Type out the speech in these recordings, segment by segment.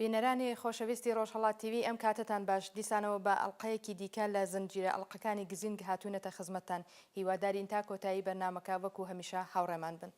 بینەرانی خۆشەویستی ڕۆژهەڵات تیوی ئەم کاتتان باش دیسانەوە بە ئەڵلقەیەکی دیکە لە زنجیرە ئەڵلقەکانی گزینگ هاتوونەتە خزمەتتان هیوادارین تا کۆتایی بەرنامەکە وەکو هەمیشە هاوڕێمان بن.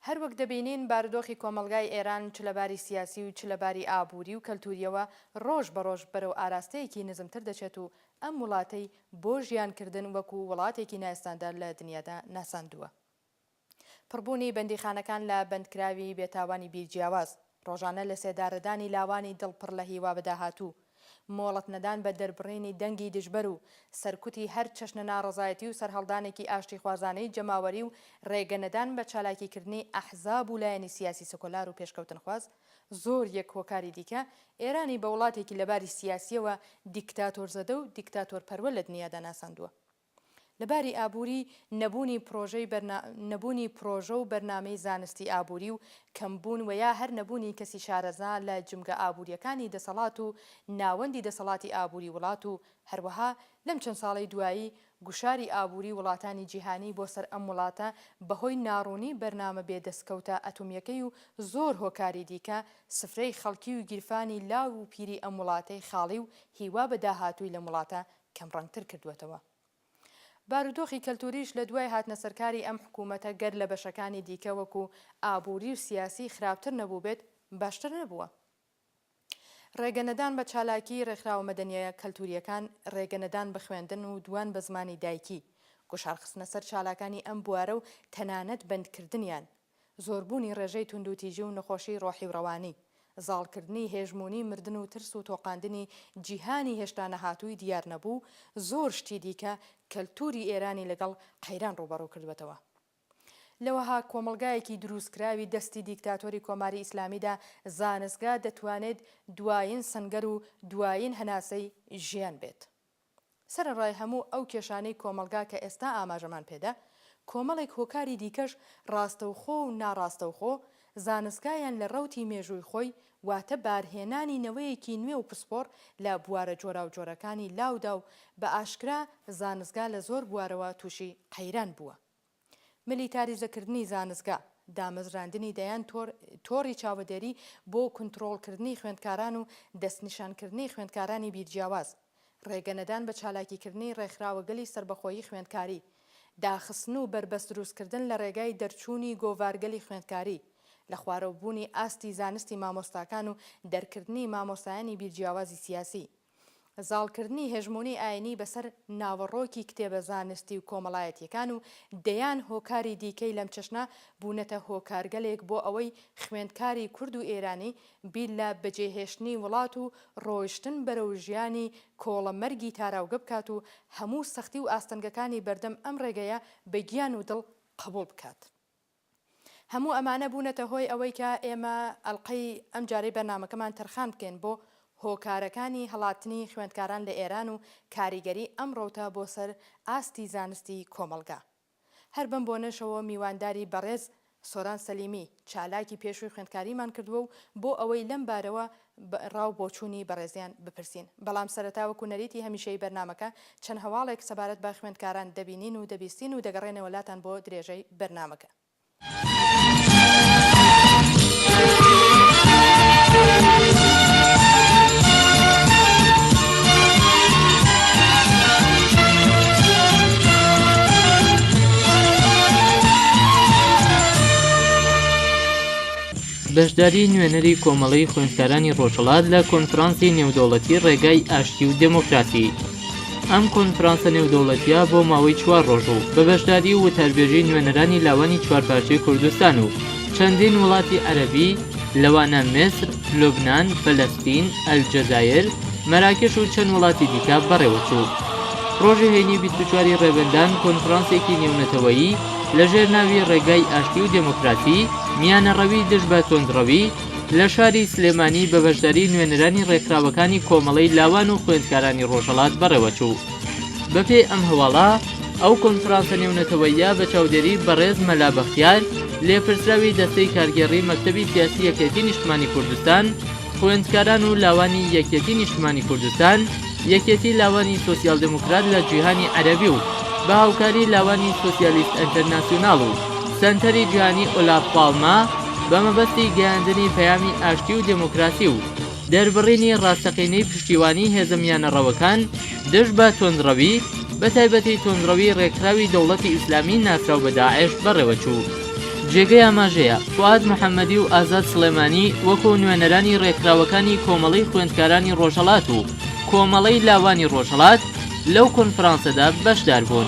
هەروەک دەبینین بارودۆخی کۆمەلگای ئێران چ لەباری سیاسی و چ لەباری ئابووری و کەلتوریەوە ڕۆژ بەڕۆژ بەرەو ئاراستەیەکی نزمتر دەچێت و ئەم وڵاتەی بۆ ژیانکردن وەکو وڵاتێکی نایستاندار لە دنیادا ناساندووە. پڕبوونی بەندیخانەکان لە بەندکراوی بێتاوانی بیرجیاواز، ڕۆژانە لە سێدارەدانی لاوانی دڵپڕ لە هیوا بەداهاتوو، مۆڵەت نەدان بە دەربڕینی دەنگی دژبەر و سەرکوتی هەر چەشنە ناڕەزایەتی و سەرهەڵدانێکی ئاشتی خوازانەی جەماوەری و ڕێگەنەدان بە چالاکیکردنی ئەحزاب و لایەنی سیاسی سەکۆلار و پێشکەوتنخواز زۆر یەک هۆکاری دیکە ئێرانی بە وڵاتێکی لەباری سیاسیەوە دیکتاتۆر زەدە و دیکتاتۆر پەروە لە دنیادا ناساندووە. لەباری ئابووری نەبوونی پرۆژە و بەرنامەی زانستی ئابووری و کەمبوون و یا هەر نەبوونی کەسی شارەزا لە جمگە ئابووریەکانی دەسەڵات و ناوەندی دەسەڵاتی ئابووری وڵات و هەروەها لەم چەند ساڵەی دوایی گوشاری ئابووری وڵاتانی جیهانی بۆ سەر ئەم وڵاتە بەهۆی ناڕوونی بەرنامە بێدەستکەوتە ئەتۆمیەکەی و زۆر هۆکاری دیکە سفرەی خەڵکی و گیرفانی لاو و پیری ئەم وڵاتەی خاڵی و هیوا بە داهاتووی لەم وڵاتە کەمڕەنگتر کردوێتەوە. بارودۆخی کەلتوریش لە دوای هاتنە سەرکاری ئەم حکوومەتە گەر لە بەشەکانی دیکە وەکو ئابووری و سیاسی خراپتر نەبوو بێت باشتر نەبووە. ڕێگەنەدان بە چالاکی ڕێکخراوە مەدەنیە کەلتوریەکان، ڕێگەنەدان بە خوێندن و دوان بە زمانی دایکی، گۆشارخستنە سەر چالاکانی ئەم بوارە و تەنانەت بەندکردنیان، زۆربوونی ڕێژەی توندوتیژی و نەخۆشی ڕۆحی و ڕەوانی، زاڵکردنی هێژمونی مردن و ترس و تۆقاندنی جیهانی هێشتا نەهاتووی دیار نەبوو، زۆر شتی دیکە کەلتوری ئێرانی لەگەڵ قەیران ڕوبەڕوو کردوێتەوە. لەوەها کۆمەلگایەکی دروستکراوی دەستی دیکتاتۆری کۆماری ئیسلامیدا زانستگا دەتوانێت دوایین سەنگەر و دوایین هەناسەی ژیان بێت. سەرەڕای هەموو ئەو کێشانەی کۆمەلگا کە ئێستا ئاماژەمان پێدا، کۆمەڵێک هۆکاری دیکەش ڕاستەوخۆ و ناڕاستەوخۆ زانستگایان لە ڕەوتی مێژووی خۆی واتە بارهێنانی نەوەیەکی نوێ و پسپۆر لە بوارە جۆرا و جۆرەکانی لاودا و بە ئاشکرا زانستگا لە زۆر بوارەوە تووشی قەیران بووە. ملیتاریزەکردنی زانستگا، دامەزراندنی دەیان تۆڕی چاوەدێری بۆ کنترۆڵکردنی خوێندکاران و دەستنیشانکردنی خوێندکارانی بیرجیاواز، ڕێگەنەدان بە چالاکیکردنی ڕێکخراوە گەلی سربەخۆیی خوێندکاری، داخستن و بربەست دروستکردن لە ڕێگای دەرچوونی گۆڤارگەلی خوێندکاری، لە خوارەوبوونی ئاستی زانستی مامۆستاکان و دەرکردنی مامۆستایانی بیرجیاوازی سیاسی، زاڵکردنی هێژمونی ئاینی بەسەر ناوەڕۆکی کتێبە زانستی و کۆمەڵایەتیەکان و دەیان هۆکاری دیکەی لەم چەشنە بوونەتە هۆکارگەلێک بۆ ئەوەی خوێندکاری کورد و ئێرانی بیر لە بەجێهێشتنی وڵات و ڕۆیشتن بەرەو ژیانی کۆڵەمەرگی تاراوگە بکات و هەموو سەختی و ئاستەنگەکانی بەردەم ئەم ڕێگەیە بە گیان و دڵ قبوڵ بکات. هەموو ئەمانە بوونەتە هۆی ئەوەی کە ئێمە ئەڵلقەی ئەم جارەی بەرنامەکەمان تەرخان بکەین بۆ هۆکارەکانی هەڵاتنی خوێندکاران لە ئێران و کاریگەری ئەم ڕۆتە بۆ سەر ئاستی زانستی کۆمەلگا. هەر بەم بۆنەشەوە میوانداری بەڕێز سۆران سەلیمی چالاکی پێشووی خوێندکاریمان کردووە و بۆ ئەوەی لەم بارەوە ڕاو بۆچوونی بەڕێزیان بپرسین. بەڵام سەرەتا وەکو نەریتی هەمیشەی بەرنامەکە چەند هەواڵێک سەبارەت بە خوێندکاران دەبینین و دەبیستین و دەگەڕێنەوە وڵاتان بۆ درێژەی بەرنامەکە. بەشداری نوێنەری کۆمەڵەی خوێندکارانی ڕۆژهەڵات لە کۆنفرانسی نێودەوڵەتی ڕێگای ئاشتی و دموکراسی. ئەم کۆنفرانسە نێودەوڵەتیە بۆ ماوەی 4 ڕۆژ و بە بەشداری و وتاربێژی نوێنەرانی لاوانی چوارپارچەی کوردستان و چەندین وڵاتی عەرەبی لەوانە میسر، لوبنان، فەلەستین، ئەلجەزایر، مەراکش و چەند وڵاتی دیکە بەڕێوەچوو. ڕۆژی هەینی 24 ڕێبەندان کۆنفرانسێکی نێونەتەوەیی لەژێر ناوی ڕێگای ئاشتی و دموکراسی میانەڕەوی دژ بە تۆندڕەوی لە شاری سلێمانی بە بەشداری نوێنەرانی ڕێکخراوەکانی کۆمەڵەی لاوان و خوێندکارانی ڕۆژهەڵات بەڕێوەچوو. بەپێی ئەم هەواڵە ئەو کۆنفرانسە نێونەتەوەییە بە چاودێری بەڕێز مەلا بەختیار لێپرسراوی دەستەی کارگێڕی مەکتەبی سیاسی یەکێتی نیشتمانی کوردستان، خوێندکاران و لاوانی یەکێتی نیشتمانی کوردستان، یەکێتی لاوانی سۆسیال دموکرات لە جیهانی عەرەبی و بە هاوکاری لاوانی سۆسیالیست ئەنتەرناسیۆناڵ و سەنتەری جیهانی ئۆلاف پاڵما بە مەبەستی گەیاندنی پەیامی ئاشتی و دموکراسی و دەربڕینی ڕاستەقینەی پشتیوانی هێزە میانەڕەوەکان دژ بە تۆندڕەوی بە تایبەتی تۆندڕەوی ڕێکخراوی دەوڵەتی ئیسلامی ناسراو بە داعش بەڕێوەچوو. جێگەی ئاماژەیە فواد محەممەدی و ئازاد سلێمانی وەکو نوێنەرانی ڕێکخراوەکانی کۆمەڵەی خوێندکارانی ڕۆژهەڵات و کۆمەڵەی لاوانی ڕۆژهەڵات لەو کۆنفرانسەدا بەشدار بوون.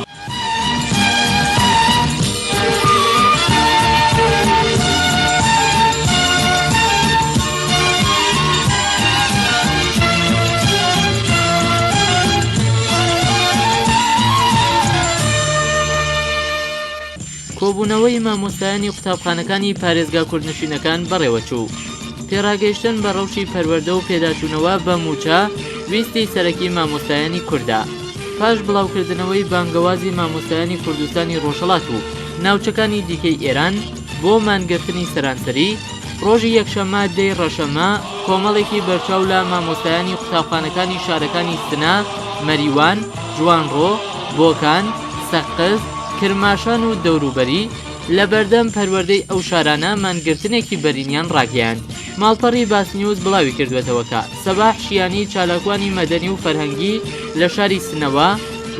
کۆبوونەوەی مامۆستایانی قوتابخانەکانی پارێزگا کوردنشینەکان بەڕێوەچوو. پێڕاگەیشتن بە ڕەوشی پەروەردە و پێداچوونەوە بە موچە ویستی سەرەکی مامۆستایانی کووردا. پاش بڵاوکردنەوەی بانگەوازی مامۆستایانی کوردستانی ڕۆژهەڵات و ناوچەکانی دیکەی ئێران بۆ مانگرتنی سەرانسەری، ڕۆژی یەکشەممە دەی ڕەشەممە کۆمەڵێکی بەرچاو لە مامۆستایانی قوتابخانەکانی شارەکانی سنە، مەریوان، جوانڕۆ، بۆکان، سەقز، کرماشان و دەوروبەری لە بەردەم پەروەردەی ئەو شارانە مانگرتنێکی بەرینیان ڕاگەیاند. ماڵپەڕی باسنیوز بڵاوی کردوێتەوەکە سەباح شیانی چالاکوانی مەدەنی و فەرهەنگی لە شاری سنەوە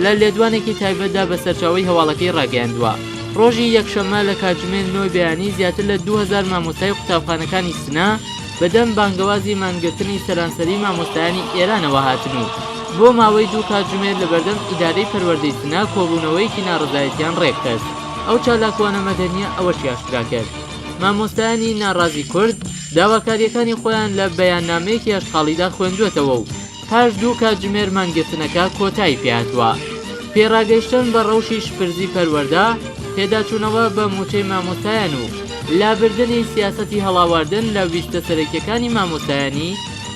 لە لێدوانێکی تایبەتدا بە سەرچاوەی هەواڵەکەی ڕاگەیاندووە. ڕۆژی یەکشەممە لە کاتژمێر 9 بەیانی زیاتر لە 2000 مامۆستای قوتابخانەکانی سنە بەدەم بانگەوازی مانگرتنی سەرانسەری مامۆستایانی ئێرانەوە هاتن و بۆ ماوەی 2 کاتژمێر لە بەردەم ئیدارەی پەروەردەی سنە کۆبوونەوەیکی ناڕزایەتیان ڕێکخست. ئەو چالاکوانە مەدەنیە ئەوەشی ئاشکرا کرد. مامۆستایانی ناڕازی کورد داواکاریەکانی خۆیان لە بەیاننامەیەکی ئەشقاڵیدا خوێندوێتەوە و پاش 2 کاتژمێر مانگرتنەکە کۆتایی پێهاتووە. پێڕاگەیشتن بە ڕەوشی شپرزی پەروەردە، پێداچوونەوە بە موچەی مامۆستایان و لابردنی سیاسەتی هەڵاواردن لە ویستە سەرەکیەکانی مامۆستایانی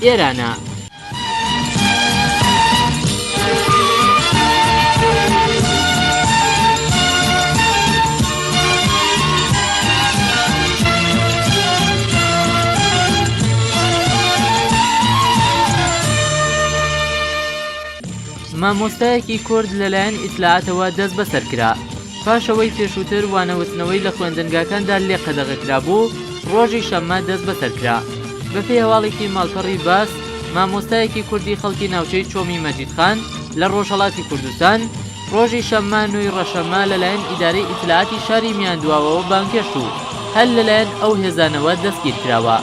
ئێرانە. مامۆستایەکی کورد لەلایەن ئیتلاعاتەوە دەست بەسەر کرا. پاشەوەی پێشووتر وانەوتنەوەی لە خوێندنگاکاندا لێ قەدەغەکرا بوو، ڕۆژی شەممە دەست بەسەر کرا. بەپێی هەواڵێکی ماڵپەڕی باس، مامۆستایەکی کوردی خەڵکی ناوچەی چۆمی مەجیدخان لە ڕۆژهەڵاتی کوردستان ڕۆژی شەممە 9 ڕەشەممە لەلایەن ئیدارەی ئیتلاعاتی شاری میاندواوەوە بانگهێشت و هەر لەلایەن ئەو هێزانەوە دەستگیر کراوە.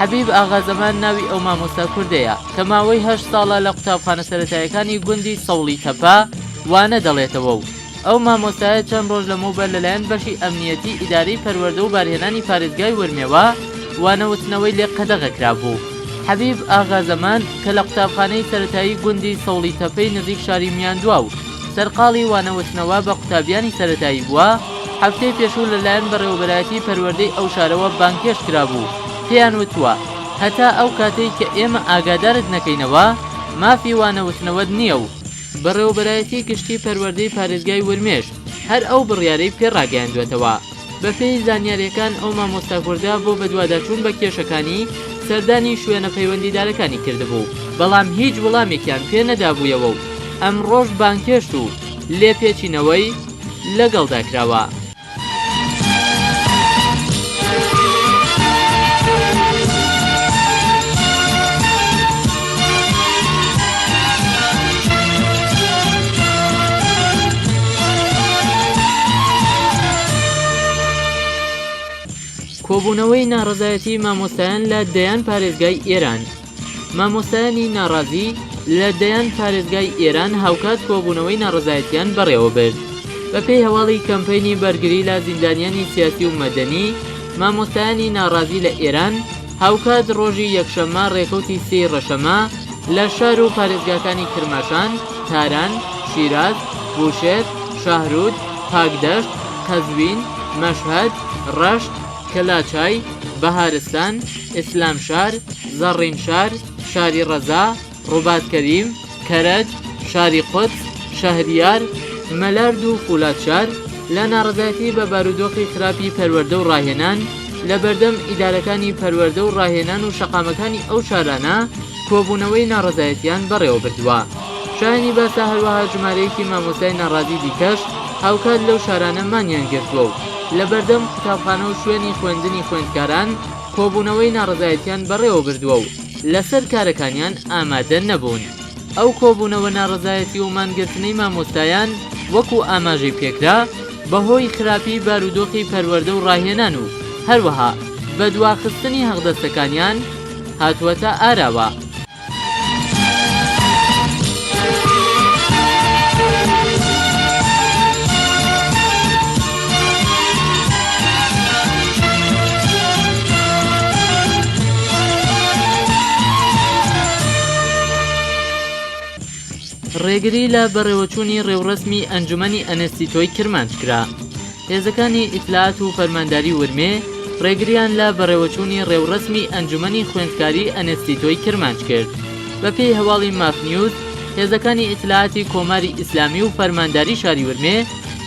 حەبیب ئاغازەمان ناوی ئەو مامۆستا کوردەیە کە ماوەی 8 ساڵە لە قوتابخانە سەرەتاییەکانی گوندی سەوڵی تەپا وانە دەڵێتەوە و ئەو مامۆستایە چەند ڕۆژ لەمەوبەر لەلایەن بەشی ئەمنیەتی ئیدارەی پەروەردە و بارهێنانی پارێزگای وەرمێوە وانەوتنەوەی لێ قەدەغەکرا بوو. حەبیب ئاغازەمان کە لە قوتابخانەی سەرەتایی گوندی سەوڵی تەپەی نزیک شاری میاندوا و سەرقاڵی وانەوتنەوە بە قوتابیانی سەرەتایی بووە، هەفتەی پێشوو لەلایەن بەڕێوەبەرایەتی پەروەردەی ئەو شارەوە بانگهێشت کرا بوو. پێیان وتووە هەتا ئەو کاتەی کە ئێمە ئاگادارت نەکەینەوە مافی وانەوتنەوەت نییە و بەڕێوەبەرایەتی گشتی پەروەردەی پارێزگای ورمێش هەر ئەو بڕیارەی پێڕاگەیاندوێتەوە. بەپێی زانیاریەکان ئەو مامۆستا کووردا بۆ بەدواداچوون بە کێشەکانی سەردانی شوێنە پەیوەندیدارەکانی کردبوو، بەڵام هیچ وەڵامێکیان پێ نەدابوویەوە و ئەم ڕۆژ بانگهێشت و لێپێچینەوەی لەگەڵدا کراوە. کۆبوونەوەی ناڕەزایەتی مامۆستایان لە دەیان پارێزگای ئێران. مامۆستایانی ناڕازی لە دەیان پارێزگای ئێران هاوکات کۆبوونەوەی ناڕەزایەتیان بەڕێوە برد. بەپێی هەواڵی کەمپەینی بەرگری لە زیندانیانی سیاسی و مەدەنی، مامۆستایانی ناڕازی لە ئێران هاوکات ڕۆژی یەکشەممە ڕێکەوتی 3 ڕەشەمە لە شار و پارێزگاکانی کرماشان، تاران، شیراز، بوشێر، شاهرود، پاکدەشت، قەزوین، مەشهەد، ڕەشت، کەلاچای، بەهارستان، ئیسلامشار، زەڕینشار، شاری ڕەزا، ڕووباتکەریم، کەرەج، شاری قودس، شەهریار، مەلارد و فولادشار لە ناڕەزایەتی بە بارودۆخی خراپی پەروەردە و ڕاهێنان لە بەردەم ئیدارەکانی پەروەردە و ڕاهێنان و شەقامەکانی ئەو شارانە کۆبوونەوەی ناڕەزایەتیان بەڕێوە بردووە. شایانی باسا هەروەها ژمارەیەکی مامۆستای ناڕازی دیکەش هاوکات لەو شارانە مانیان گرتووە و لە بەردەم قوتابخانە و شوێنی خوێندنی خوێندکاران کۆبوونەوەی ناڕەزایەتیان بەڕێوە بردووە و لەسەر کارەکانیان ئامادە نەبوون. ئەو کۆبوونەوە ناڕەزایەتی و مانگرتنەی مامۆستایان وەکو ئاماژەی پێکرا بەهۆی خراپی بارودۆخی پەروەردە و ڕاهێنان و هەروەها بە دواخستنی هەڵدەستەکانیان هاتووەتە ئاراوە. ڕێگری لە بەڕێوەچوونی ڕێوڕسمی ئەنجومەنی ئەنەستیتۆی کرمانج کرا. هێزەکانی ئیتلاعات و فەرمانداری ورمێ ڕێگریان لە بەڕێوەچوونی ڕێوڕسمی ئەنجومەنی خوێندکاری ئەنەستیتۆی کرمانج کرد. بەپێی هەواڵی مافنیوز، هێزەکانی ئیتلاعاتی کۆماری ئیسلامی و فەرمانداری شاری ورمێ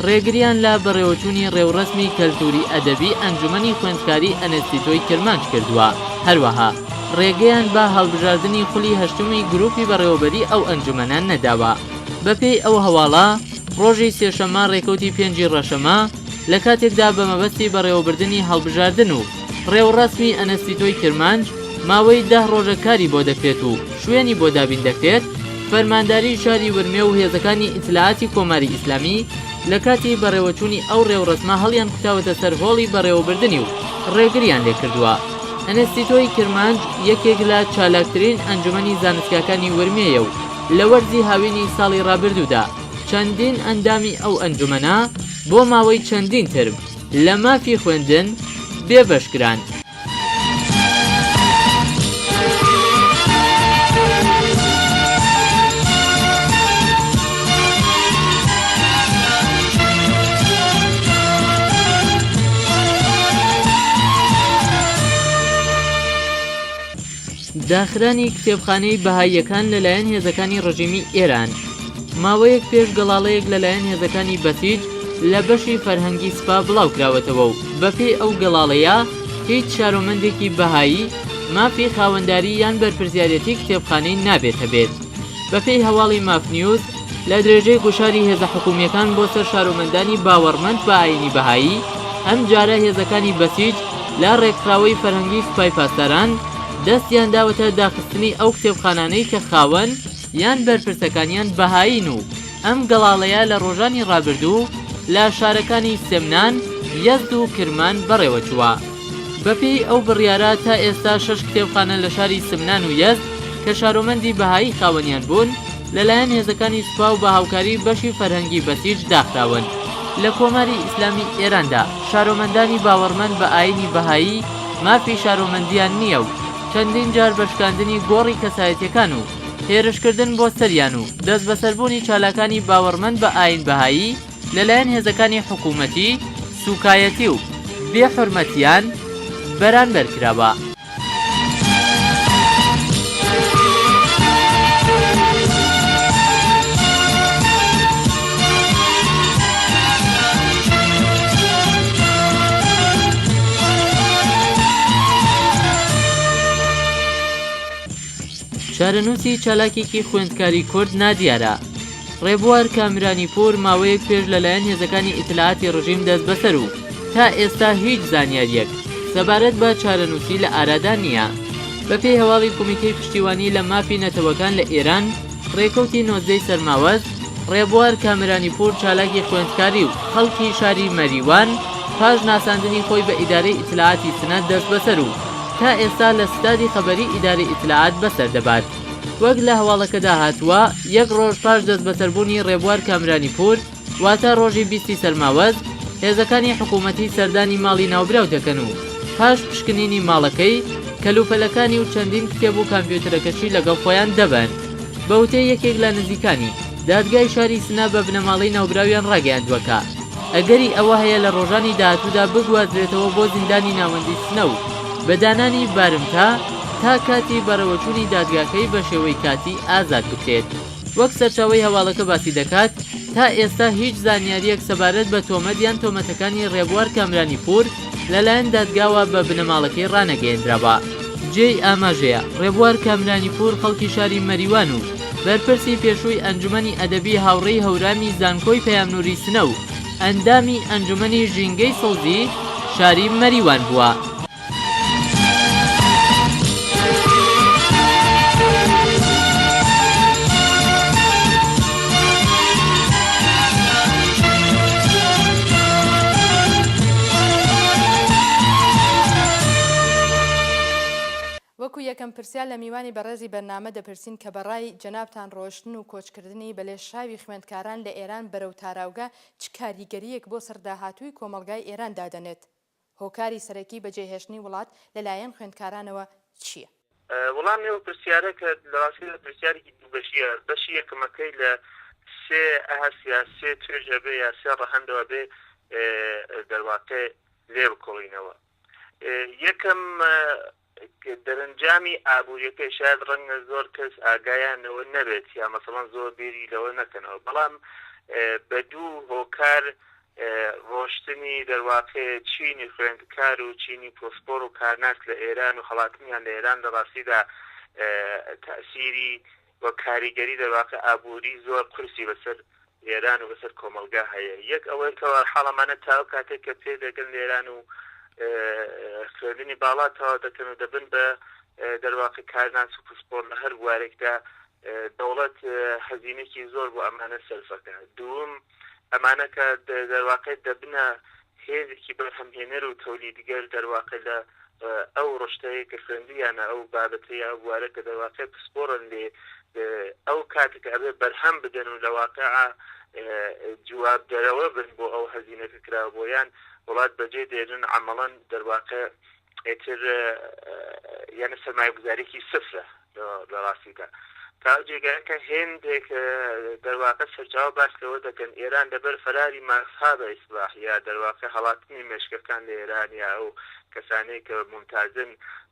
ڕێگریان لە بەڕێوەچوونی ڕێوڕسمی کەلتوری ئەدەبی ئەنجومەنی خوێندکاری ئەنەستیتۆی کرمانج کردووە. هەروەها ڕێگەیان بە هەڵبژاردننی خولی هەشتمی گروپی بەڕێوەبەری ئەو ئەنجومەنان نەداوە. بەپێی ئەو هەواڵە ڕۆژی سێشەممە ڕێکەوتی 5 ڕەشەمە لە کاتێکدا بە مەبەستی بەڕێوەبردننی هەڵبژاردن و ڕێوڕسمی ئەنەستیتۆی کرمانج ماوەی 10 ڕۆژە کاری بۆ دەکرێت و شوێنی بۆ دابین دەکرێت، فەرمانداری شاری ورمێ و هێزەکانی ئیتلاعاتی کۆماری ئیسلامی لە کاتی بەڕێوەچوونی ئەو ڕێوڕسمە هەڵیان کوتاوەتە سەر هۆڵی بەڕێوەبردننی و ڕێگریان لێکردووە. ئەنەستیتۆی کرمانج یەکێک لە چالاکترین ئەنجومەنی زانستگاکانی ورمێیە و لە وەرزی هاوینی ساڵی ڕابردوودا چەندین ئەندامی ئەو ئەنجومەنە بۆ ماوەی چەندین ترم لە مافی خوێندن بێبەشکران. داخرانی کتێبخانەی بەهاییەکان لەلایەن هێزەکانی ڕژیمی ئێران. ماوەیەک پێش گەڵاڵەیەک لەلایەن هێزەکانی بەسیج لە بەشی فەرهەنگی سپا بڵاو کراوەتەوە و بەپێی ئەو گەڵاڵەیە هیچ شارۆمەندێکی بەهایی مافی خاوەنداری یان بەرپرسیارەتی کتێبخانەی نابێتە بێت. بەپێی هەواڵی مافنیوز لە درێژەی گوشاری هێزە حکوومیەکان بۆ سەر شارۆمەندانی باوەڕمەند بە ئاینی بەهایی، ئەم جارە هێزەکانی بەسیج لە ڕێکخراوەی فەرهەنگی سوپای پاسداران دەستیان داوەتە داخستنی ئەو کتێبخانانەی کە خاوەن یان بەرپرسەکانیان بەهایین و ئەم گەڵاڵەیە لە ڕۆژانی ڕابردوو لە شارەکانی سێمنان، یەزد و کرمان بەڕێوە چووە. بەپێی ئەو بڕیارە تا ئێستا 6 کتێبخانە لە شاری سمنان و یەزد کە شارۆمەندی بەهایی خاوەنیان بوون لەلایەن هێزەکانی سوپا و بە هاوکاری بەشی فەرهەنگی بەسیج داخراون. لە کۆماری ئیسلامی ئێراندا شارۆمەندانی باوەڕمەند بە ئاینی بەهایی مافی شارۆمەندیان نییە و چەندین جار بەشکاندنی گۆڕی کەسایەتیەکان و هێرشکردن بۆ سەریان و دەست بەسەربوونی چالاکانی باوەڕمەند بە ئاین بەهایی لەلایەن هێزەکانی حکوومەتی، سوکایەتی و بێحورمەتیان بەرامبەر کراوە. شارەنووسی چالاکێکی خوێندکاری کورد نادیارە. ڕێبوار کامرانیپور ماوەیەک پێش لەلایەن هێزەکانی ئیتلاعاتی ڕژیم دەست بەسەر و تا ئێستا هیچ زانیاریەک سەبارەت بە چارەنووسی لە ئارادا نییە. بەپێی هەواڵی کۆمیتەی پشتیوانی لە مافی نەتەوەکان لە ئێران ڕێکەوتی 19 سەرماوەز، ڕێبوار کامرانیپور چالاکی خوێندکاری و خەڵکی شاری مەریوان پاش ناساندنی خۆی بە ئیدارەی ئیتلاعاتی سنەت دەست بەسەر و تا ئێستا لە ستادی خەبەری ئیدارەی ئیتلاعات بەسەر دەبات. وەک لە هەواڵەکەدا هاتووە، یەک ڕۆژ پاش دەست بەسەربوونی ڕێبوار کامرانی پور واتە ڕۆژی 20 سەرماوەز، هێزەکانی حکوومەتی سەردانی ماڵی ناوبراو دەکەن و پاش پشکنینی ماڵەکەی کەلوپەلەکانی و چەندین کتێب و کامپیوتەرەکەشی لەگەڵ خۆیان دەبن. بەوتەی یەکێک لە نزیکانی دادگای شاری سنا بە بنەماڵەی ناوبراویان ڕاگەیاندووەکە ئەگەری ئەوە هەیە لە ڕۆژانی داهاتوودا بگوازرێتەوە بۆ زیندانی ناوەندی سنە و بەدانانی بارمتا تا کاتی بەڕێوەچوونی دادگاکەی بە شێوەی کاتی ئازاد بکرێت. وەک سەرچاوەی هەواڵەکە باسی دەکات، تا ئێستا هیچ زانیاریەک سەبارەت بە تۆمەت یان تۆمەتەکانی ڕێبوار کامرانی پور لەلایەن دادگاوە بە بنەماڵەکەی ڕانەگەیەندرابە. جێی ئاماژەیە ڕێبوار کامرانی پور خەڵکی شاری مەریوان و بەرپرسی پێشووی ئەنجومەنی ئەدەبی هاوڕێی هەورامی زانکۆی پەیامنووری سنە و ئەندامی ئەنجومەنی ژینگەی سەوزی شاری مەریوان بووە. وەکو یەکەم پرسیار لە میوانی بەڕێزی بەرنامە دەپرسین کە بەڕای جەنابتان ڕۆشتن و کۆچکردنی بەلێشاوی خوێندکاران لە ئێران بەرەو تاراوگە چ کاریگەریەک بۆ سەرداهاتووی کۆمەلگای ئێران دادەنێت؟ هۆکاری سەرەکی بەجێهێشتنی وڵات لەلایەن خوێندکارانەوە چییە؟ وەڵامی ئەو پرسیارە کە لەڕاستی لە پرسیارێکی دووبەشیە، بەشی یەکەمەکەی لە سێ ئەهەسیا سێ توێژە بێ یا سێ ڕەهەندەوە بێ دەرواقع لێ بکۆڵینەوە. یەکەم دەرەنجامی ئابوووریەکەی شاید ڕەنگە زۆر کەس ئاگایانەوە نەبێت یا مەسەڵەن زۆر بیری لەوە نەکەنەوە، بەڵام بە دوو هۆکار ڕۆشتنی دەرواقع چینی خوێندکار و چینی پۆسپۆر و کارناس لە ئێران و خەڵاتنیان لە ئێران لە ڕاستیدا تەئسیری وە کاریگەری دەرواقع ئابووری زۆر قورسی بەسەر ئێران و بەسەر کۆمەلگا هەیە. یەک ئەوەی کەوە حاڵەمانە تاو کاتێک کە پێ دەگەن لە ئێران و خوێندنی باڵا تەواو دەکەن و دەبن بە دەرواقع کارناس و پۆسپۆر لە هەر بوارێکدا دەوڵەت هەزینێکی زۆر بۆ ئەمانە سەرفەکە. دووەم ئەمانە کە دەرواقع دەبنە هێزێکی بەرهەمهێنەر و تەولیدگەر دەرواقع لە ئەو ڕشتەیە کە خوێندیانە ئەو بابەتەیە ئەو بوارە کە دەرواقع پسپۆرن لێ ئەو کاتێک ئەبێ بەرهەم بدەن و لە واقعا جواب دەرەوە بن بۆ ئەو هەزینەکە کراوە بۆیان وڵات بەجێ دێنن عەمەڵەن دەرواقع ئیتر یانە سەرمایەگوزاریی سفرە لە ڕاستیدا. تا جێگایەکە هێندێک دەرواقع سەرچاوە باس لەوە دەکەن ئێران لەبەر فەراری ماسحابە ئیسلاح یا دەرواقع هەڵاتنی مێشکەکان لە ئێران یا ئەو کەسانەی کە ممتازن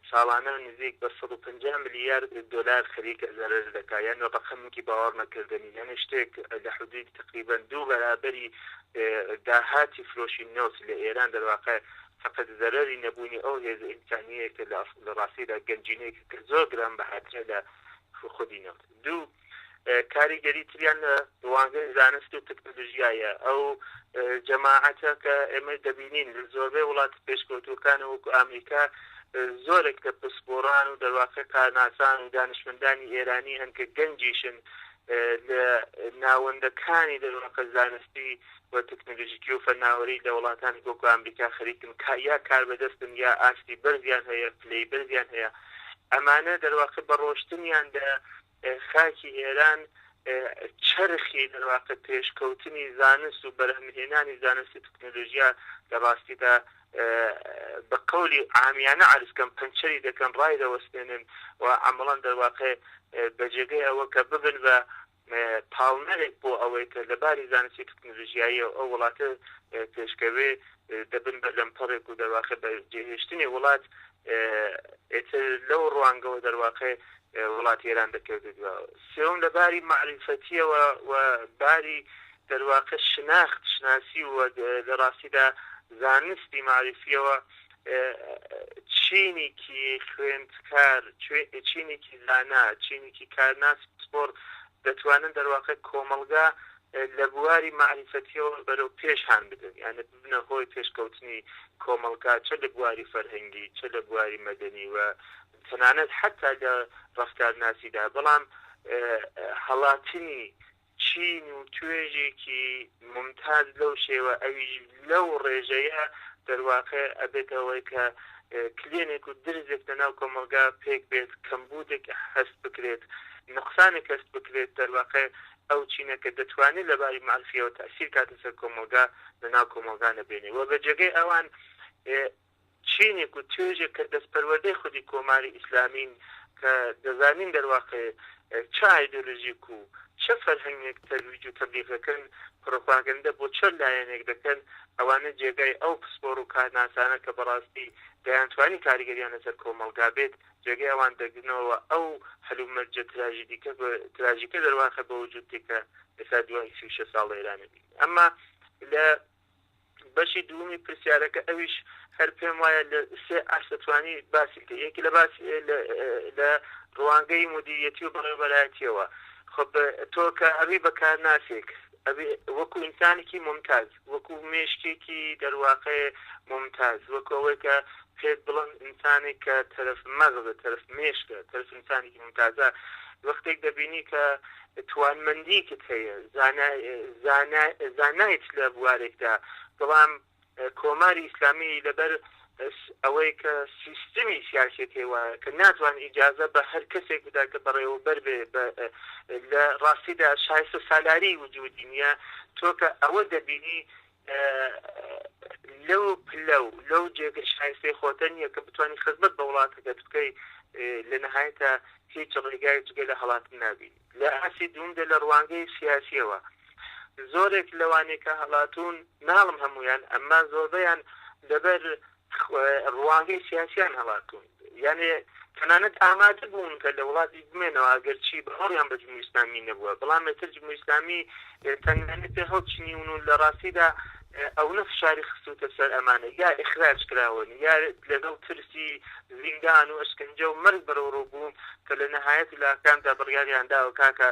ساڵانە نزیک بە 150 ملیارد دلار خەریکە زەرەر دەکات، یان ڕقمێکی باوەڕ نەکردنی، یعنی شتێک لە حدود تقریبا 2 بەرابەری داهاتی فرۆشی نەوت لە ئێران دەرواقع فقط زەرەری نەبوونی ئەو هێز ئیمکانیەیە کە لە ڕاستیدا گەنجینەیەکە کە زۆر گران بەهاترە لە خودی نەوت. دوو کاریگەری تریان لە وانگەی زانست و تەکنۆلۆژیایە. ئەو جەماعەتە کە ئێمە دەبینین لە زۆربەی وڵات پێشکەوتوەکان وەکو ئەمریکا زۆرێک لە پسپۆڕان و دەرواقع کارناسان و دانشمەندانی ئێرانی هەن کە گەنجیشن لە ناوەندەکانی دەرواقع زانستی و تەکنۆلۆژیکی و فەرناوەری لە وڵاتانی وەکو ئەمریکا خەریکن یا کار بەدەستن یا ئاستی بەرزیان هەیە پلەی بەرزیان هەیە. ئەمانە دەرواقع بە ڕۆشتنیان لە خاکی ئێران چرخی دەرواقع پێشکەوتنی زانست و بەرهەمهێنانی زانستی تەکنۆلۆژیا لە ڕاستیدا بە قەولی عامیانە عەرزکەم پەنچەری دەکەن ڕای دەوەستێنن و عەمەڵەن دەرواقع بەجێگەی ئەوە کە ببن بە پاڵنەرێک بۆ ئەوەی کە لەباری زانستی تەکنۆلۆژیایی ئەو وڵاتە پێشکەوێ دەبن بە لەمپەڕێک و دەرواقع بە جێهێشتنی وڵات ئێتر لەو ڕوانگەوە دەرواقع وڵاتی ئێران دەکەوتێتەوە. سێوم لەباری معرفەتیەوە و باری دەرواقع شناسی و لە ڕاستیدا زانستی معرفیەوە چینێکی خوێندکار، چینێکی زانا، چینێکی کارناس سپۆر دەتوانن دەرواقع کۆمەلگا لە بواری معرفەتیەوە بەرەو پێش هان بدەن، یانە ببنە هۆی پێشکەوتنی کۆمەلگا چ لە بواری فەرهەنگی چ لە بواری مەدەنی و تەنانەت حتا لە ڕەفتارناسیدا. بەڵام هەڵاتنی چین و توێژێکی ممتاز لەو شێوە ئەویش لەو ڕێژەیە دەرواقع ئەبێتەوەی کە کلێنێک و درزێک لەناو کۆمەلگا پێک بێت کەمبودێک هەست بکرێت نقصانێک هەست بکرێت دەرواقع ئەو چینەکە دەتوانێت لەباری معرفیەوە تاثیر کاتە سەر کۆمەلگا لەناو کۆمەلگا نەبێنێ و بە جێگەی ئەوان چینێک و توێژێک کە دەستپەروەردەی خودی کۆماری ئیسلامین کە دەزانین دەرواقع چه ئایدۆلۆژیک و چه فەرهەنگێک تەرویج و تەبلیغەکەن پڕۆپاگەندە بۆ چەند لایەنێک دەکەن ئەوانە جێگای ئەو پسپۆڕ و کارناسانە کە بەڕاستی دەیانتوانی کاریگەریان لەسەر کۆمەلگا بێت جێگای ئەوان دەگرنەوە ئەو هەلومەرجە تراژیکە دەرواقع بە وجودی کە ئێستا دوای 36 ساڵ ئێرانە بین ئەمما لە بەشی دووەمی پرسیارەکە ئەویش هەر پێم وایە لە سێ ئاشتوانی باسی کە یەکی لە باسی لە ڕوانگەی مدیریەتی و بەڕێوەبەرایەتیەوە خب تۆ کە ئەبی بەکار ناسێک وەکو ئینسانێکی ممتاز وەکو مێشکێکی دەرواقع ممتاز وەکو ئەوەی کە پێت بڵند ئینسانێک کە تەرەف مەغزە تەرەف مێشکە تەرەف ئینسانێکی ممتازە وەختێک دەبینی کە توانمەندیکت هەیە زانایت لە بوارێکدا بەڵام کۆماری ئیسلامی لەبەر ئەوەی کە سیستمی سیاسەتی وایە کە ناتوان ئیجازە بە هەر کەسێک بدا کە بەڕێوەبەر بێ لە ڕاستیدا شایستە سالاری وجودی نییە تۆ کە ئەوە دەبینی لەو پلە و لەو جێگە شایستەی خۆتە نییە کە بتوانانی خزمەت بە وڵاتەکەت بکەی لە نەهایەتە هیچ ڕێگای جگە لە هەڵاتن نابینی لە ئاسی دومدە لە ڕوانگەی سیاسیەوە زۆرێک لەوانێکە هەڵاتون ناڵم هەمویان ئەمما زۆربەیان لەبەر ڕوانگەی سیاسیان هەڵاتون یعنی تەنانەت ئامادە بوون کە لە وڵاتی بمێنەوە ئەگەرچی بەهەڵیان بە جمهوری ئیسلامی نەبووە بەڵام ئێتر جمهوری ئیسلامی تەنانەت پێ هەڵچنیون و لە ڕاستیدا ئەو نەفشاری خستوتە سەر ئەمانە یا ئیخراج کراون یا لەگەڵ ترسی زیندان و ئەشکەنجە و مەرگ بەرەوڕۆ بوون کە لە نەهایەت ولاکاندا بڕیاریانداوە کاکە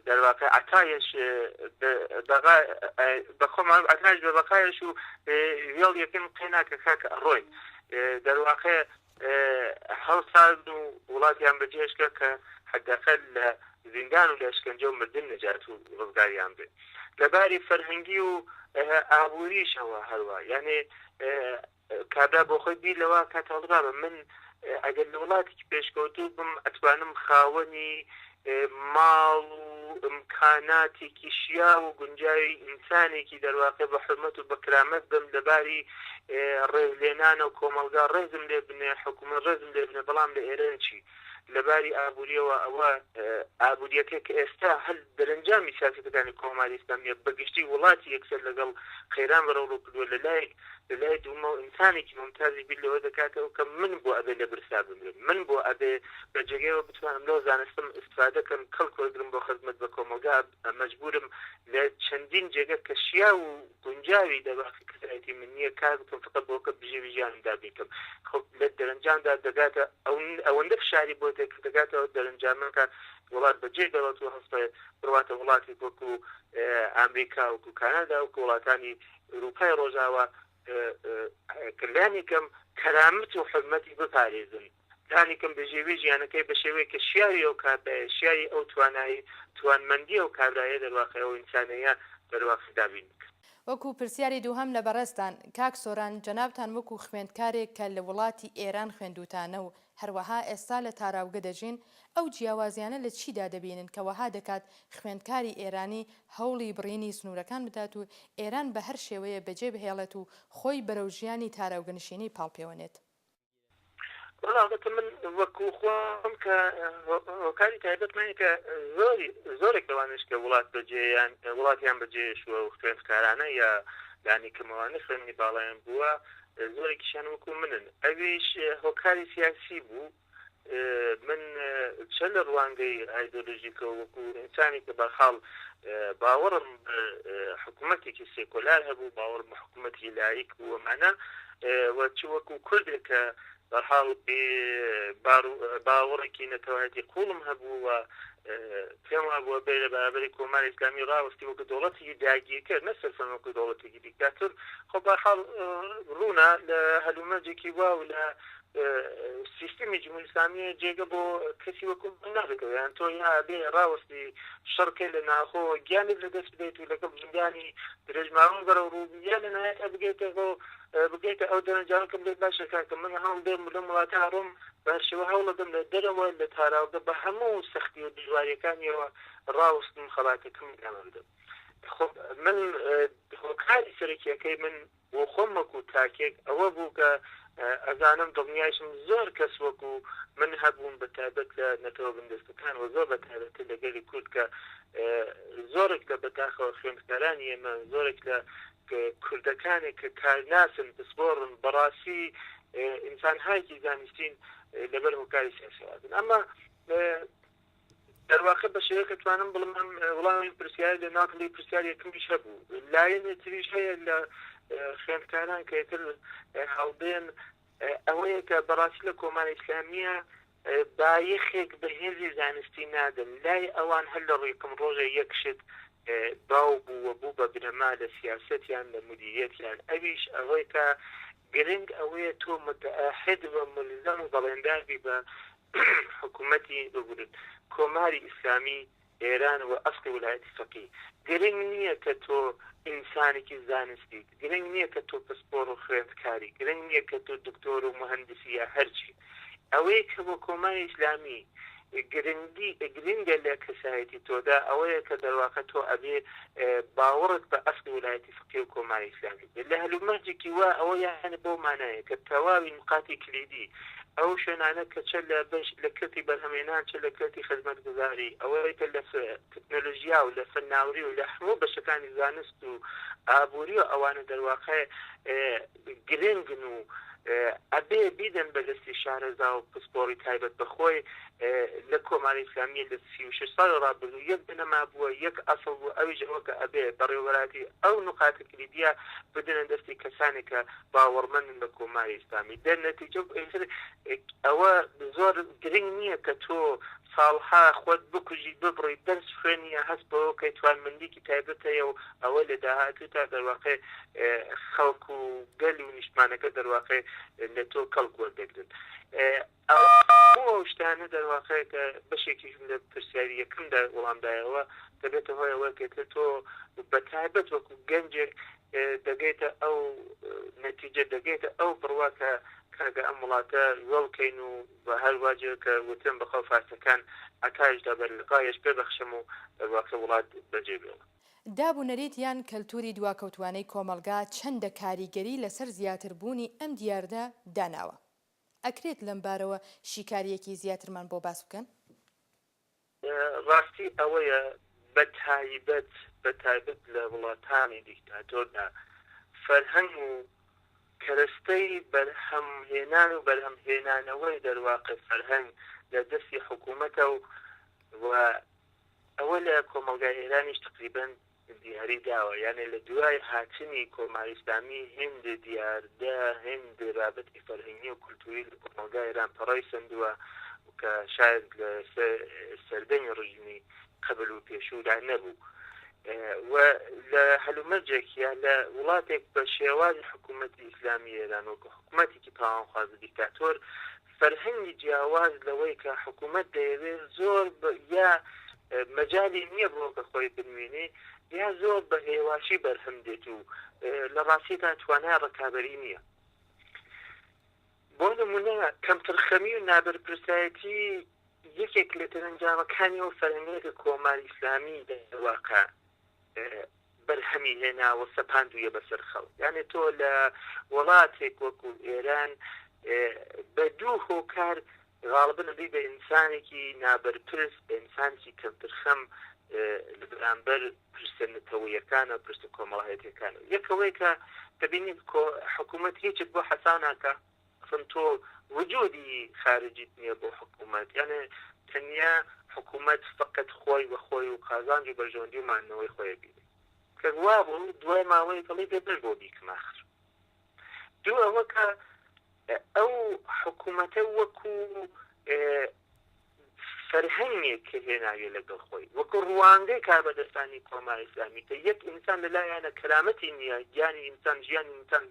دەرواقع عتایش بەخۆمان عتاش بە بەقایش و وێڵ یەکەم قێناکە کاکە ئەڕۆین دەرواقع هەڵ ساڵ و وڵاتیان بەجێشکە کە حەداقل لە زیندان و لە ئەشکەنجە و مردن نەجات و ڕزگاریان بێت لەباری فەرهەنگی و ئابووریشەوە هەروە یعنی کابرا بۆ خۆی بیر لەوە کاتەڵڕابە من ئەگەر لە وڵاتێکی پێشکەوتوو بم ئەتوانم خاوەنی ماڵ و ئیمکاناتێکی شیا و گونجاوی ئینسانێکی دەرواقع بە حرمەت و بە کرامەت بم لەباری ڕێزلێنانە و کۆمەلگا ڕێزم لێ بنێ حکوومەت ڕێزم لێ بنێ بەڵام لە ئێران چی لەباری ئابووریەوە ئەوە ئابووریەکە کە ئێستا هەل دەرەنجامی سیاسەتەکانی کۆماری ئیسلامیە بەگشتی وڵاتی یەکسەر لەگەڵ خەیران بەڕەوڕۆ کردووە لەلای دوومە و ئینسانێکی ممتازی بیر لەوە دەکاتەوە کە من بۆ ئەبێ لە برسا بمرم من بۆ ئەبێ بە جێگەیەوە بتوانم لەو زانستم ئیستفادەکەم کەڵکۆگرم بۆ خزمەت بە کۆمەلگا مەجبورم لە چەندین جێگە کە شیا و گونجاوی دەباقی کەسایەتی من نییە کار بکەم فقط بۆ کە بژێوی ژیانمدا بیکەم خۆ لە دەرەنجامدا دەگاتە ئەوەندە فشاری بۆ تێک دەگاتەوە دەرەنجامەکە وڵات بەجێ دەڵات و هەستە بڕواتە وڵاتی وەکو ئەمریکا وەکو کانادا وەکو وڵاتانی ئەوروپای ڕۆژاوە کردانێکم کەرامەت و حرمەتی بپارێزن دانێکم بەژێوی ژیانەکەی بە شێوەیە کە شیاوی ئەو کابرایە شیای ئەو توانمەندی ئەو کابرایە دەرواقع ئەو ئینسانەیە دەرواقع دابین وەکو پرسیاری دووهەم لە بەڕێستان کاک سۆران جەنابتان وەکو خوێندکارێک کە لە وڵاتی ئێران خوێندوتانە و هەروەها ئێستا لە تاراوگە دەژین ئەو جیاوازیانە لە چیدا دەبینن کە وەها دەکات خوێندکاری ئێرانی هەوڵی بڕینی سنوورەکان بدات و ئێران بە هەر شێوەیە بەجێ بهێڵێت و خۆی بەرەو ژیانی تاراوگەنشینی پاڵپێوەنێت وڵاتە من وەکو خۆم کە هۆکاری تایبەتمانی کە زۆرێک لەوانش کە وڵات بەجێیان وڵاتیان بەجێشووە و خوێندکارانە یا دانیکەمەوانە خوێنی باڵیان بووە زۆرێکیشان وەکو منن ئەویش هۆکاری سیاسی بوو من چە لە ڕوانگەی ئایدۆلۆژیکە وەکو ئینسانی کە بەحاڵ باوەڕم حکوومەتێکی سێکۆلار هەبوو باوەڕ بە حکوومەتی لایک بووەمانە وەچ وەکو کوردێکە بەحاڵ باوەڕێکی نەتەوایەتی قوڵم هەبوو و پێم وابووە بێ لە بەرابەری کۆماری ئیسلامی ڕاوەستی وەکو دەوڵەتێکی داگیرکرد نە سەرفەن وەکو دەوڵەتێکی دیکتاتۆر خۆ بەحاڵ ڕوونا لە هەلومەرجێکی وا و لە سیستمی جمهوری اسلامی جێگە بۆ کەسی وەکو نابێتەوە یان تۆ یا بێ ڕاوەستی شەڕکە لە ناخۆ گیانت لەدەست بدەیت و لەگەڵ زیندانی درێژماڕون بەرە ڕووبیان لە نهایەتا بگەیتە ئەو دەرەنجاڵکە بێت باشە کاکە من هەڵ دێم لە وڵاتە ڕۆم باشەوە هەوڵەدەم لە دەرەوە لە تاراوگە بە هەموو سەختی و دژواریەکانیەوە ڕاوەستم خەڵاتەکەم دامە بدەم. خب من هۆکاری سەرەکیەکەی من بۆ خۆم وەکو تاکێک ئەوە بوو کە ئەزانم دڵنیایشم زۆر کەس وەکو من هەبوون بە تایبەت لە نەتەوە بندستەکان و زۆر بە تایبەت لەگەلی کورد کە زۆرێک لە بەداخەوە خوێندکارانی ئێمە زۆرێک لە کوردەکانێک کە کارناسن پسپۆڕن بەڕاستی ئینسانهایکی زانستین لەبەر هۆکاری سیاسیوازن ئەمە دەرواقع بە شێوەیە توانم بڵم وڵامی پرسیاری لە ناکڵی پرسیارێکمیش هەبوو لایەنێ تریش هەیە لە خوێندکاران کە ئێتر هەڵدێن ئەوەیە کە بەڕاستی لە کۆماری ئیسلامیە بایەخێک بە هێزی زانستی نادن لای ئەوان هەر لە ڕێکم ڕۆژە یەکشت باو بوو بوو بە بنەما لە سیاسەتیان لە مدیریەتیان ئەویش ئەوەی کە گرنگ ئەوەیە تۆ متعاهد بە ملزم و بەڵێنداربی بە حکوومەتی بگورن کۆماری ئیسلامی ئێران و ئەسقی ویلایەتی فەقیه گرنگ نییە کە تۆ ئینسانێکی زانستی گرنگ نییە کە تۆ پسپۆڕ و خوێندکاری گرنگ نییە کە تۆ دکتۆر و مهندسی یا هەرچی ئەوەیە کە بۆ کۆماری ئیسلامی گرنگە لە کەسایەتی تۆدا ئەوەیە کە دەرواقع تۆ ئەبێ باوەڕت بە ئەسقی ویلایەتی فەقیه و کۆماری ئیسلامی لە هەلومەرجێکی وا ئەوە یانە بۆ مانایە کە تەواوی نقاتی کلیدی ئەو شوێنانە کە چ لە کەتی بەرهەمێنان چ لە کەتی خزمەتگوزاری ئەوەیە کە لە تەکنۆلۆژیا و لە فەنناوری و لە هەموو بەشەکانی زانست و ئابووری و ئەوانە دەرواقع گرنگن و ئەبێ بیدەن بەدەستی شارەزا و پسپۆڕی تایبەت بەخۆی لە کۆماری ئیسلامی لە 36 ساڵ ڕابردوو یەک بنەما بووە یەک ئەسڵ بوو ئەویش ئەوە کە ئەبێ بەڕێوەبەراتی ئەو نقاتە کلیدیە بدنە دەستی کەسانێک کە باوەڕمەندن بە کۆماری ئیسلامی دەرنەتیجە ئەوە زۆر گرنگ نییە کە تۆ ساڵها خۆت بکوژی ببڕی دەرس خوێنیە هەست بەوە کە توانمەندێکی تایبەت هەیە و ئەوە لە داهاتوو تا دەرواقع خەڵک و گەلی و نیشتمانەکە دەرواقع لە تۆ کەڵک وەردەگرن ئەو شتانە دەرواقع کە بەشێکیش لە پرسیاری یەکەمدا وەڵامدایەوە دەبێتە هۆی ئەوە کە تۆ بە تایبەت وەکو گەنجێک دەگەیتە ئەو نەتیجە دەگەیتە ئەو بڕواکە کاگە ئەم وڵاتە زۆڵکەین و بە هەر واجب کە وتم بەخەو فارسەکان ئەکاژدا بەرلقایش پێبەخشم و دەرواقع وڵات بەجێبێڵە دابوونەریت یان کەلتوری دواکەوتوانەی کۆمەلگا چەندە کاریگەری لەسەر زیاتربوونی ئەم دیاردە داناوە ئەکرێت لەم بارەوە شیکاریەکی زیاترمان بۆ باس بکەن ڕاستی ئەوەیە بە تایبەت لە وڵاتانی دیکتاتۆردا فەرهەنگ و کەرەستەی بەرهەمهێنان و بەرهەمهێنانەوەی دەرواقع فەرهەنگ لە دەستی حکوومەتە و ئەوە لە کۆمەلگای ئێرانیش تقریبا دیاری داوە یعنی لە دوای هاتنی کۆماری ئیسلامی هند دیاردە هند رابطی فەرهەنگی و کولتوری لە کۆمەلگای ئێران پەڕای سندووە کە شاید لە سەردەمی ڕژیمی قبل و پێشوودا نەبوو و لە هەلومەرجێکیە لە وڵاتێک بە شێوازی حکوومەتی ئیسلامی ئێران و حکوومەتێکی تاوانخواز دیکتاتۆر فەرهەنگی جیاواز لەوەی کە حکوومەت دەیەوێت زۆر یا مەجای نییە بۆ کە خۆی بنوێنێ یا زۆر بە هێواشی بەرهەم دێت و لە ڕاستیدا توانای ڕکابەری نییە بۆ نمونە کەمترخەمی و نابەرپرسایەتی یەکێک لە دەرەنجامەکانی و فەرهەنگێکی کۆماری ئیسلامی دەواقع بەرهەمی هێناوە سەپاندویە بەسەر خەڵک یعنی تۆ لە وڵاتێک وەکو ئێران بە دوو هۆکار غاڵبن بی بە ئینسانێکی نابەرپرس بە ئینسانێکی کەمترخەم لە بەرامبەر پرسەنەتەوەیەکانە پرسە کۆمەڵایەتیەکانە یەکەوەی کە دەبینی حکوومەت هیچت بۆ حەساو ناکە ئەسڵن تۆ وجودی خارجیت نییە بۆ حکوومەت یعنی تەنیا حکوومەت فقط خۆی بە خۆی و قازانج و بەرژەوەندی و مانەوەی خۆی بینێ کە وا بوو دوای ماوەی دڵی بێ بۆ بیکەم ئاخر دوو ئەوە کە ئەو حکوومەتە وەکو فەرهەنگێک کە هێناویە لەگەڵ خۆی وەکو ڕوانگەی کاربەدەستانی کۆماری ئیسلامی کە یەک ئینسان لەلایەنە کەرامەتی نییە گیانی ئینسان ژیانی ئینسان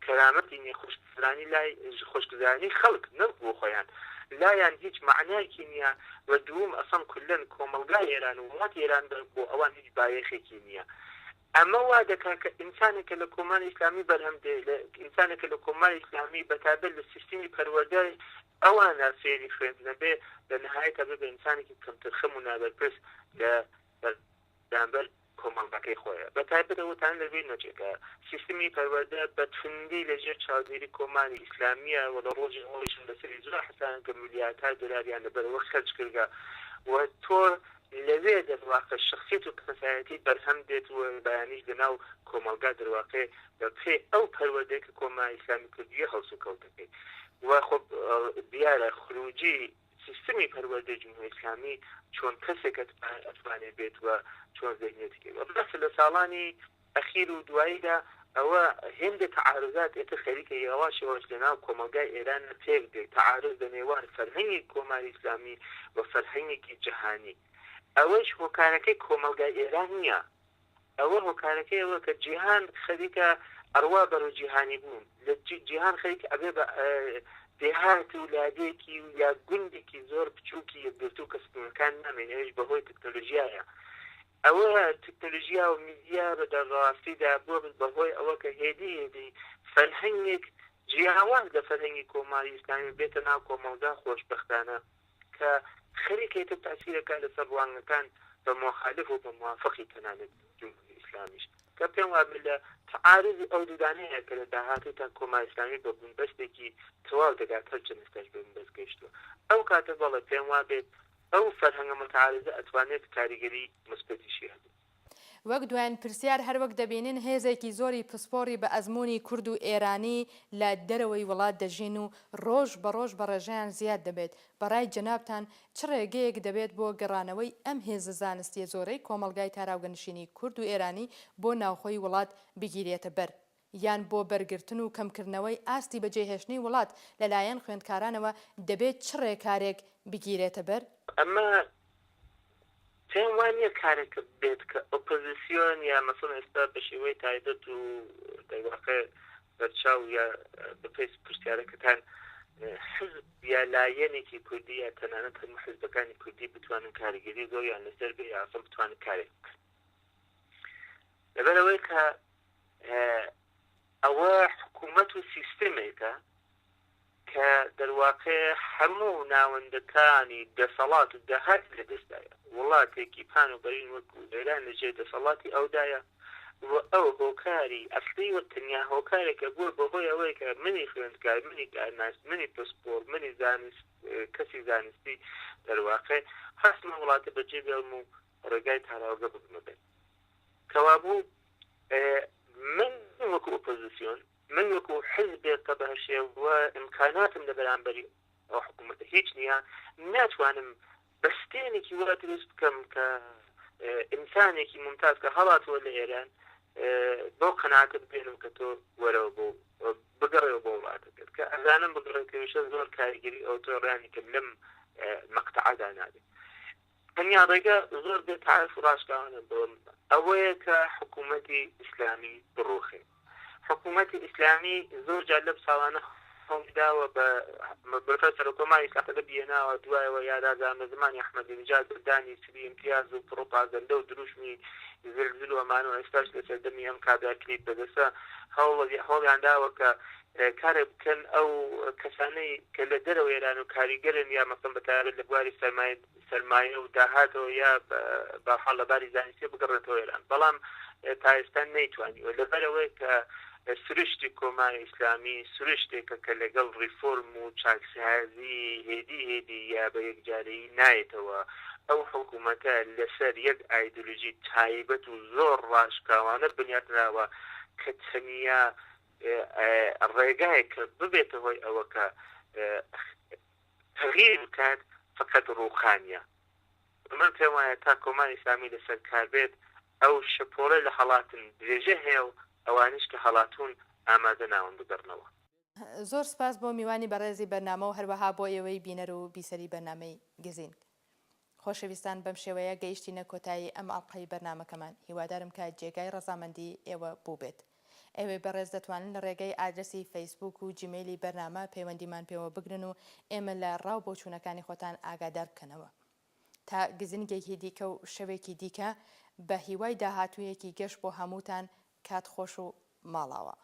کەرامەتی نیە خۆشگوزارانی لای خۆشگوزارانی خەڵک نەک بۆ خۆیان لایەن هیچ معنایەکی نییە و دووم ئەسڵ کولەن کۆمەلگای ئێران و وڵاتی ئێران بۆ ئەوان هیچ بایەخێکی نییە ئەمە وا دەکات کە ئینسانێکە لە کۆماری ئیسلامی بەرهەم دێ ئینسانێکە لە کۆماری ئیسلامی بەتابەت لە سیستمی پەروەردەی ئەوانە فێری خوێندنە بێ لە نهایەتە بێ بە ئینسانێکی کەمترخەم و نابەرپرس لە بەرامبەر کۆمەڵگەکەی خۆیە بەتایبەتەوەتان لەبێ نەچێکە سیستمی پەروەردە بە توندی لەژێر چاودێری کۆماری ئیسلامیە و لە ڕۆژی ئەوەیش لەسەری زۆر حسان کە میلیاردها دۆلاریان لەبەرەوە خەرج کردگە و تۆ لەوێ دەواقع شخصیت و کەسایەتی بەرهەم دێت و بەیانیش لەناو کۆمەلگا دەواقع بە پێ ئەو پەروەردەی کە کۆماری ئیسلامی کردویە هەڵس و کەوتەکەی و خۆ دیارە خروجی سیستمی پەروەردەی جمهوری ئیسلامی چۆن کەسێکە ئەتوانێت بێت و چۆن ذهنیەتی بەس لە ساڵانی ئەخیر و دواییدا ئەوە هێندە تعارضات ئێتە خەریکە یاواشەوەش لەناو کۆمەلگای ئێران تێک دێت تعارض لە نێوان فەرهەنگی کۆماری ئیسلامی و فەرهەنگێکی جەهانی ئەوەش هۆکارەکەی کۆمەلگای ئێران نییە ئەوە هۆکارەکەی ئەوە کە جیهان خەریکە ئەڕوا بەرەو جیهانی بوون لە جیهان خەریکە ئەبێ بە دێهات ولادێکی و یا گوندێکی زۆر بچووکی یەکگرتوو کەسبەکان نامێنێش بەهۆی تەکنۆلۆژیایە ئەوە تەکنۆلۆژیا و میدیا بەدەڕاستیدا بۆ بەهۆی ئەوە کە هێدی فەرهەنگێک جیاواز لە فەرهەنگی کۆماری ئیسلامی بێتە ناو کۆمەلگا خۆشبەختانە کە خەریکێتە تاسیرەکە لەسەر ڕوانگەکان بە مخالف و بە موافقی تەنانەت جمهوری ئیسلامیش کە پێم وابێ لە تعارضی ئەو دوودانەیە کە لە داهاتوو تا کۆماری ئیسلامی بە بوونبەستێکی تەواو دەگات هەر چەند ئێستاش بە بوونبەست گەیشتووە ئەو کاتە بەڵێ پێم وابێت ئەو فەرهەنگە متعارضە ئەتوانێت کاریگەری مثبتیشی هەبێت وەک دوایان پرسیار هەر وەک دەبینن هێزێکی زۆری پسپۆری بە ئەزمموی کورد و ئێرانی لە دەرەوەی وڵات دەژین و ڕۆژ بە ڕۆژ بە ڕێژەیان زیاد دەبێت بەڕای جەنابتان چ ڕێگەیەک دەبێت بۆ گەڕانەوەی ئەم هێزە زانستی زۆرەی کۆمەلگای تاراوگەنشینی کورد و ئێرانی بۆ ناوخۆی وڵات بگیرێتە بەر یان بۆ بەرگرتن و کەمکردنەوەی ئاستی بەجێهێشتنی وڵات لەلایەن خوێندکارانەوە دەبێت چ ڕێکارێک بگیرێتە بەر ئەمە پێم وانییە کارێکە بێت کە ئۆپۆزیسیۆن یا مەسڵ ئێستا بە شێوەی تایبەت و دەواقع بەرچاو یا بەپێی پرسیارەکەتان حزب یا لایەنێکی کوردی یا تەنانەت هەموو حزبەکانی کوردی بتوانن کاریگەری زۆریان لەسەر بێ یاخۆ بتوانن کارێک بکەن لەبەرەوەی کە ئەوە حکوومەت و سیستمێکە کە دەرواقع هەموو ناوەندەکانی دەسەڵات و داهات لە دەستدایە وڵاتێکی پان و بەرین وەکو ئێران لەژێ دەسەڵاتی ئەودایە و ئەو هۆکاری ئەسلی و تەنیا هۆکارێکە بووە بەهۆی ئەوەی کە منی خوێندکار منی کارناس منی پسپۆر منی زانست کەسی زانستی دەرواقع هەستمە وڵاتە بەجێ بێڵم و ڕێگای تاراوگە ببمە بێت کەوابوو من وەکو ئۆپۆزیسیۆن من وەکو حزبێک کە بەهشێوە ئیمکاناتم لە بەرامبەری ئەو حکوومەتە هیچ نییە ناتوانم بەستێنێکی وڵات دروست بکەم کە ئینسانێکی ممتاز کە هەڵاتوە لە ئێران بۆ قەناعەتت بێنم کە تۆ وەرەوە بۆ بگەڕێەوە بۆ وڵاتەکەت کە ئەزانم بگەڕێتەوەشە زۆر کاریگەری ئۆتۆڕیانی کە لەم مەقتەعەدا نابێت تەنیا ڕێگە زۆر بێت تعرف ڕاشتاوانە بۆم ئەوەیە کە حکوومەتی ئیسلامی بڕوخێ حکوومەتی ئیسلامی زۆر جار لەم ساڵانە داوە بە سەرۆکۆماری ئیسلامی بێناوە دوایەوە یادادامە زمانی ئەحمەدینژاد بردانی سری امتیاز و پڕۆپاگەندە و دروشمی زلزل و ئەمان و ئێستاش لەسەر دەمی ئەم کابرا کلیپ بەدەسە هەوڵیان داوە کە کارێک بکەن ئەو کەسانەی کە لە دەرەوە ئێران و کاریگەرن یا مەسڵ بەتابەت لە بواری سەرمایە و داهاتەوە یا بەحاڵ لەباری زانستی بگەڕێتەوە ئێران بەڵام تا ئێستا نەیتوانی و لەبەرەوەی کە سروشتی کۆماری ئیسلامی سروشتێکە کە لەگەڵ ریفۆرم و چاکسازی هێدی یا بە یەکجارەیی نایێتەوە ئەو حکوومەتە لەسەر یەک ئایدۆلۆژی تایبەت و زۆر ڕاشکاوانە بنیاتراوە کە تەنیا ڕێگایە کە ببێتە هۆی ئەوە کە تەغییر بکات فقط ڕووخانیە من پێم وایە تا کۆماری ئیسلامی لەسەر کار بێت ئەو شەپۆڵە لە هەڵاتن درێژە هەیە و ئەوانش کە هەڵاتون ئامادە ناون بگەڕنەوە زۆر سپاس بۆ میوانی بەڕێزی بەرنامە و هەروەها بۆ ئێوەی بینەر و بیسەری بەرنامەی گزین خۆشەویستان بەم شێوەیە گەیشتینە کۆتایی ئەم ئاڵقەی بەرنامەکەمان هیوادارم کە جێگای ڕەزامەندی ئێوە بوو بێت ئێوەی بەڕێز دەتوانن لە ڕێگەی ئادرسی فەیسبوک و جیمێلی بەرنامە پەیوەندیمان پێوە بگرن و ئێمە لە ڕاو بۆچوونەکانی خۆتان ئاگادار بکەنەوە تا گزنگێکی دیکە و شەوێکی دیکە بە هیوای داهاتوویەکی گەشت بۆ هەمووتان کات خۆش و ماڵاوە.